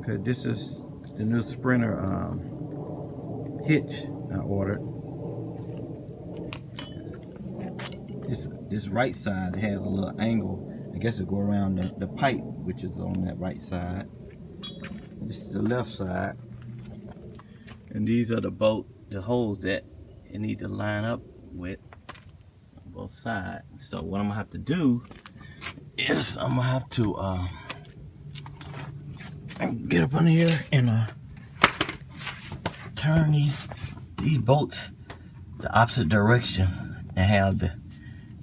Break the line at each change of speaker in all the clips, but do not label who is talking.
Okay, this is the new Sprinter hitch I ordered. This right side has a little angle. I guess it go around the pipe, which is on that right side. This is the left side. And these are the holes that you need to line up with on both sides. So what I'm gonna have to do is I'm gonna have to get up under here and turn these bolts the opposite direction and have the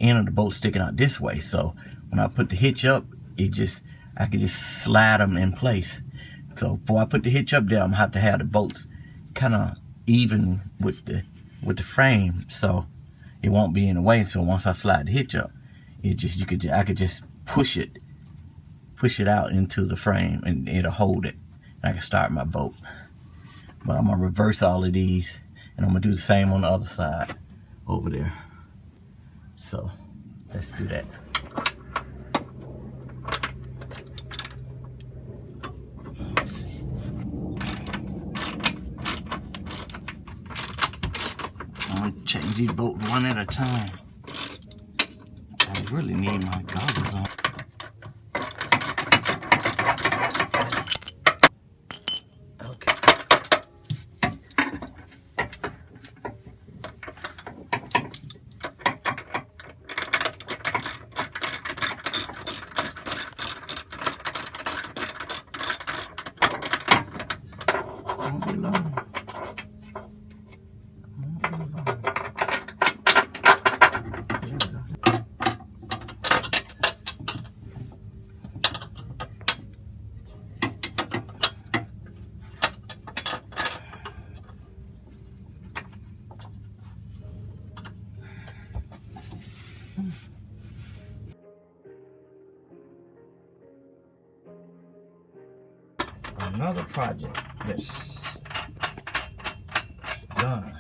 end of the bolt sticking out this way. So when I put the hitch up, I can just slide them in place. So before I put the hitch up there, I'm gonna have the bolts kind of even with the frame, so it won't be in the way. So once I slide the hitch up, I could just push it out into the frame and it'll hold it. And I can start my boat. But I'm gonna reverse all of these, and I'm gonna do the same on the other side over there. So let's do that. Let's see. I'm gonna change these bolts one at a time. I really need my goggles on. Another project that's done.